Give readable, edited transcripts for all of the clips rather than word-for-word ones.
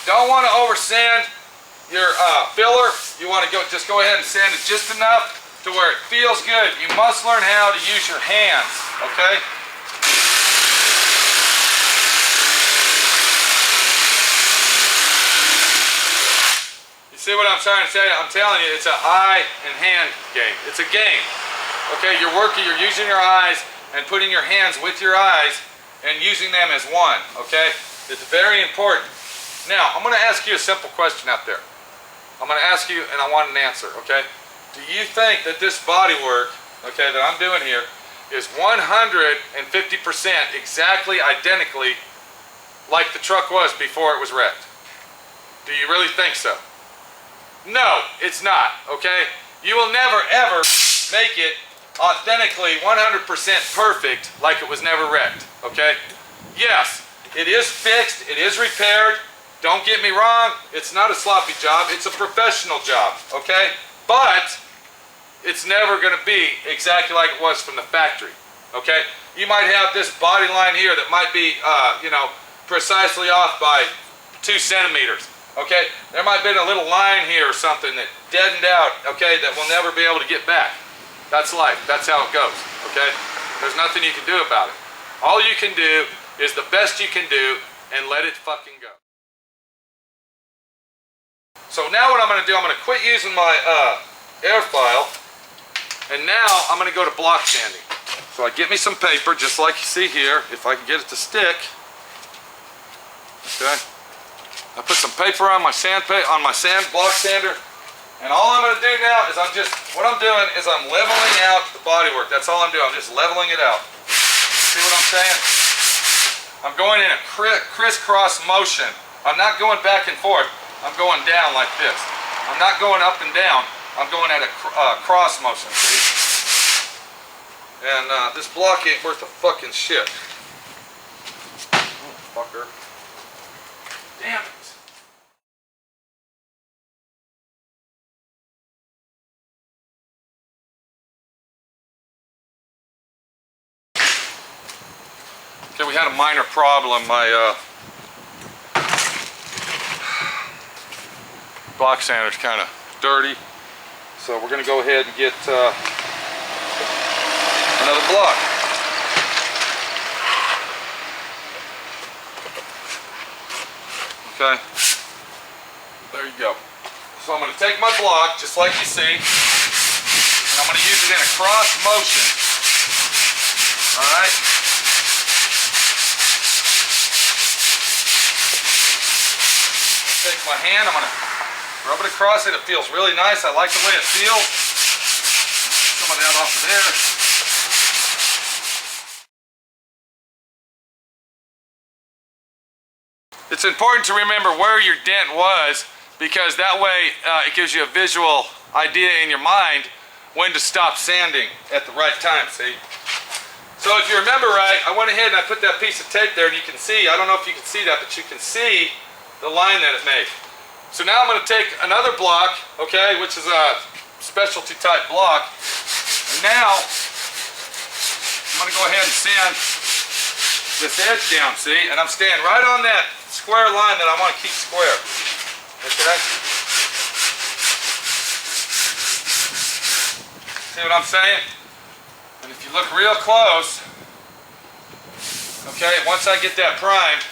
don't want to over sand your filler. You want to just go ahead and sand it just enough to where it feels good. You must learn how to use your hands, okay? You see what I'm trying to tell you? I'm telling you, it's an eye and hand game. It's a game. Okay, you're using your eyes and putting your hands with your eyes and using them as one, okay? It's very important. Now, I'm going to ask you a simple question out there. I'm going to ask you, and I want an answer, okay? Do you think that this body work, okay, that I'm doing here is 150% exactly identically like the truck was before it was wrecked? Do you really think so? No, it's not, okay? You will never ever make it authentically 100% perfect like it was never wrecked, okay? Yes, it is fixed, it is repaired. Don't get me wrong, it's not a sloppy job, it's a professional job, okay? But it's never going to be exactly like it was from the factory, okay? You might have this body line here that might be, you know, precisely off by 2 centimeters, okay? There might have been a little line here or something that deadened out, okay, that we'll never be able to get back. That's life, that's how it goes, okay? There's nothing you can do about it. All you can do is the best you can do and let it fucking go. So now what I'm going to do, I'm going to quit using my air file, and now I'm going to go to block sanding. So I get me some paper, just like you see here, if I can get it to stick. Okay. I put some paper on my block sander, and all I'm going to do now is what I'm doing is I'm leveling out the bodywork. That's all I'm doing. I'm just leveling it out. See what I'm saying? I'm going in a crisscross motion. I'm not going back and forth. I'm going down like this. I'm not going up and down. I'm going at a cross motion, see? And this block ain't worth a fucking shit. Oh, fucker. Damn it. Okay, we had a minor problem. My block sander's kind of dirty, so we're going to go ahead and get another block. Okay, there you go. So I'm going to take my block, just like you see, and I'm going to use it in a cross motion. Alright? Take my hand, I'm going to rub it across it. It feels really nice. I like the way it feels. Some of that off of there. It's important to remember where your dent was, because that way it gives you a visual idea in your mind when to stop sanding at the right time, see? So if you remember right, I went ahead and I put that piece of tape there, and you can see, I don't know if you can see that, but you can see the line that it made. So now I'm going to take another block, okay, which is a specialty type block, and now I'm going to go ahead and sand this edge down, see, and I'm staying right on that square line that I want to keep square, okay? See what I'm saying? And if you look real close, okay, once I get that primed,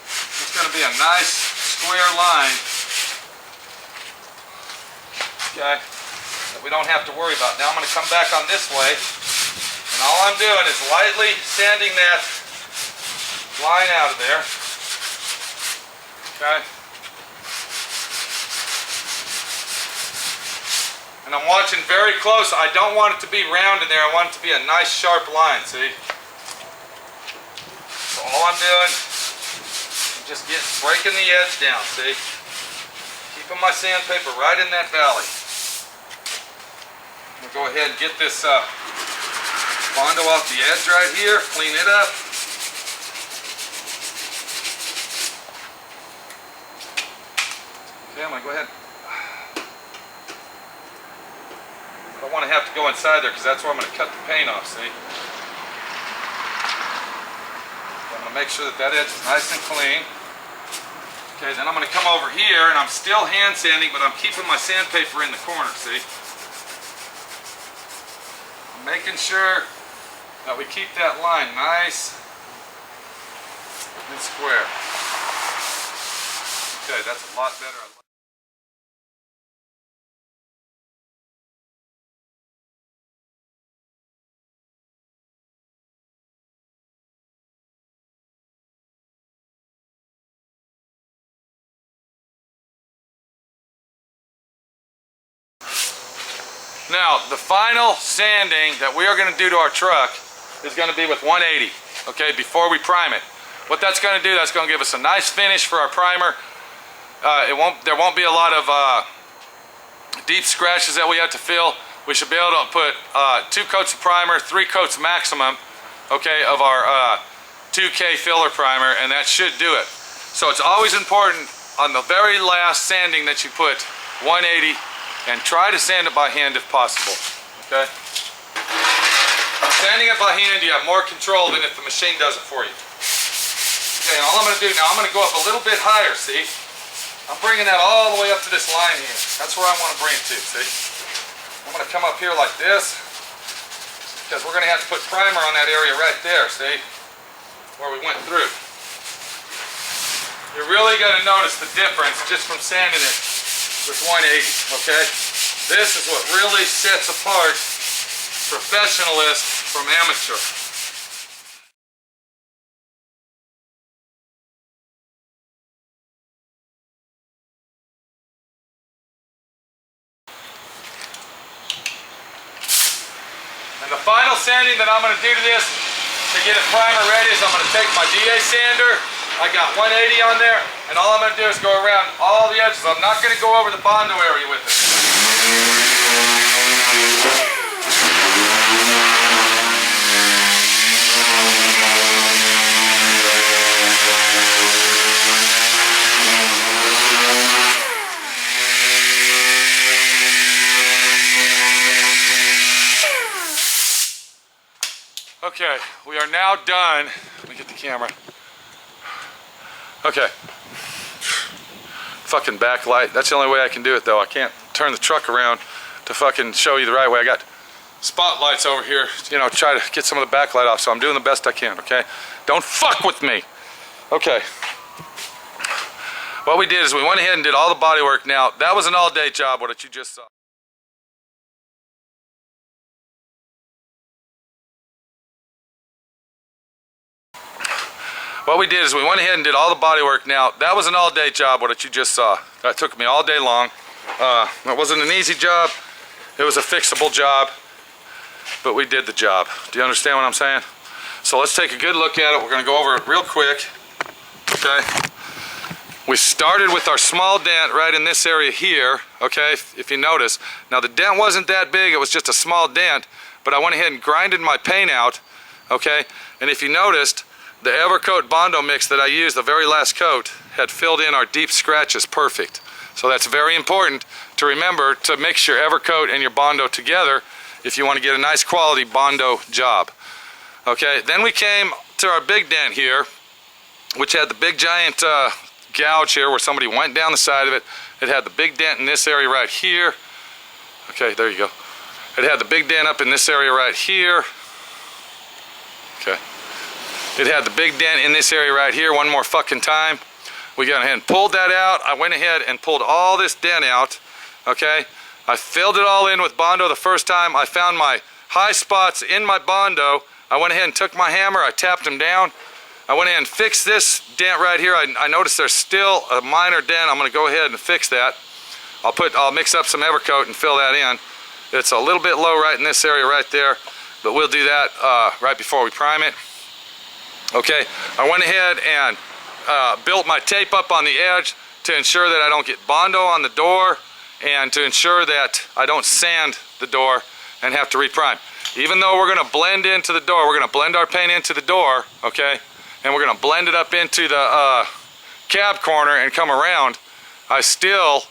it's going to be a nice square line, okay, that we don't have to worry about. Now I'm going to come back on this way, and all I'm doing is lightly sanding that line out of there, okay, and I'm watching very close. I don't want it to be round in there. I want it to be a nice sharp line, see? So all I'm doing is just breaking the edge down, see? Keeping my sandpaper right in that valley. I'm going to go ahead and get this Bondo off the edge right here, clean it up. Okay, I'm going to go ahead. I don't want to have to go inside there because that's where I'm going to cut the paint off, see? I'm going to make sure that that edge is nice and clean. Okay, then I'm going to come over here and I'm still hand sanding, but I'm keeping my sandpaper in the corner, see? I'm making sure that we keep that line nice and square. Okay, that's a lot better. Now, the final sanding that we are going to do to our truck is going to be with 180, okay, before we prime it. What that's going to do, that's going to give us a nice finish for our primer. There won't be a lot of deep scratches that we have to fill. We should be able to put 2 coats of primer, 3 coats maximum, okay, of our 2K filler primer, and that should do it. So it's always important on the very last sanding that you put 180, and try to sand it by hand if possible, okay? Sanding it by hand, you have more control than if the machine does it for you. Okay, all I'm going to do now, I'm going to go up a little bit higher, see? I'm bringing that all the way up to this line here. That's where I want to bring it to, see? I'm going to come up here like this, because we're going to have to put primer on that area right there, see? Where we went through. You're really going to notice the difference just from sanding it with 180, okay? This is what really sets apart professionalist from amateur. And the final sanding that I'm going to do to this to get it primer ready is I'm going to take my d.i.y sander. I got 180 on there, and all I'm going to do is go around all the edges. I'm not going to go over the Bondo area with it. Okay, we are now done. Let me get the camera. Okay. Fucking backlight. That's the only way I can do it, though. I can't turn the truck around to fucking show you the right way. I got spotlights over here, you know, try to get some of the backlight off, so I'm doing the best I can, okay? Don't fuck with me. Okay. What we did is we went ahead and did all the body work. Now, that was an all-day job, what you just saw. What we did is we went ahead and did all the body work. Now, that was an all-day job, what you just saw. That took me all day long. It wasn't an easy job. It was a fixable job, but we did the job. Do you understand what I'm saying? So let's take a good look at it. We're gonna go over it real quick, okay? We started with our small dent right in this area here, okay, if you notice. Now, the dent wasn't that big, it was just a small dent, but I went ahead and grinded my paint out, okay? And if you noticed, the Evercoat Bondo mix that I used, the very last coat, had filled in our deep scratches perfect. So that's very important to remember to mix your Evercoat and your Bondo together if you want to get a nice quality Bondo job. Okay, then we came to our big dent here, which had the big giant gouge here where somebody went down the side of it. It had the big dent in this area right here. Okay, there you go. It had the big dent up in this area right here. Okay. It had the big dent in this area right here one more fucking time. We got ahead and pulled that out. I went ahead and pulled all this dent out, okay? I filled it all in with Bondo the first time. I found my high spots in my Bondo. I went ahead and took my hammer, I tapped them down. I went ahead and fixed this dent right here. I noticed there's still a minor dent. I'm gonna go ahead and fix that. I'll mix up some Evercoat and fill that in. It's a little bit low right in this area right there, but we'll do that right before we prime it. Okay, I went ahead and built my tape up on the edge to ensure that I don't get Bondo on the door and to ensure that I don't sand the door and have to reprime. Even though we're going to blend into the door, we're going to blend our paint into the door, okay, and we're going to blend it up into the cab corner and come around, I still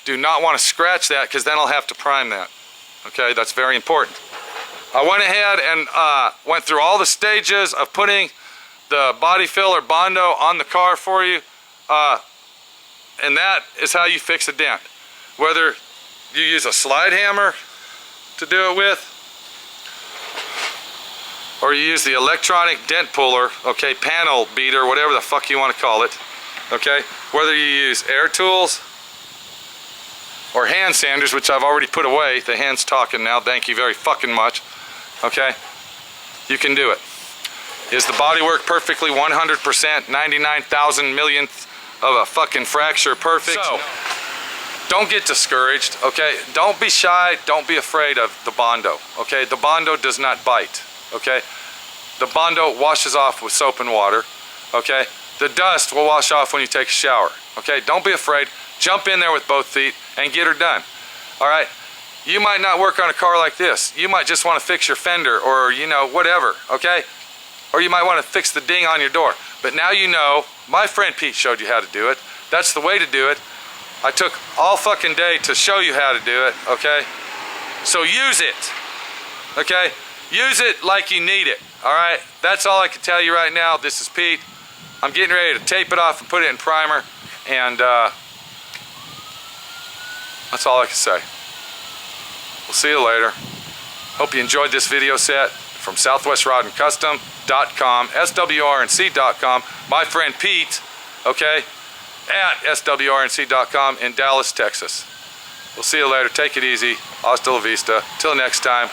do not want to scratch that because then I'll have to prime that. Okay, that's very important. I went ahead and went through all the stages of putting the body filler Bondo on the car for you. and that is how you fix a dent. Whether you use a slide hammer to do it with, or you use the electronic dent puller, okay, panel beater, whatever the fuck you want to call it, okay? Whether you use air tools or hand sanders, which I've already put away. The hand's talking now, thank you very fucking much, okay? You can do it. Is the bodywork perfectly 100%, 99,000 millionth of a fucking fracture perfect? So, don't get discouraged, okay? Don't be shy, don't be afraid of the Bondo, okay? The Bondo does not bite, okay? The Bondo washes off with soap and water, okay? The dust will wash off when you take a shower, okay? Don't be afraid. Jump in there with both feet and get her done, all right? You might not work on a car like this. You might just want to fix your fender or, you know, whatever, okay? Or you might want to fix the ding on your door. But now you know, my friend Pete showed you how to do it. That's the way to do it. I took all fucking day to show you how to do it, okay? So use it, okay? Use it like you need it, all right? That's all I can tell you right now. This is Pete. I'm getting ready to tape it off and put it in primer, and that's all I can say. We'll see you later. Hope you enjoyed this video set from SouthwestRodAndCustom.com, SWRNC.com, my friend Pete, okay, at SWRNC.com in Dallas, Texas. We'll see you later. Take it easy. Hasta la vista. Till next time.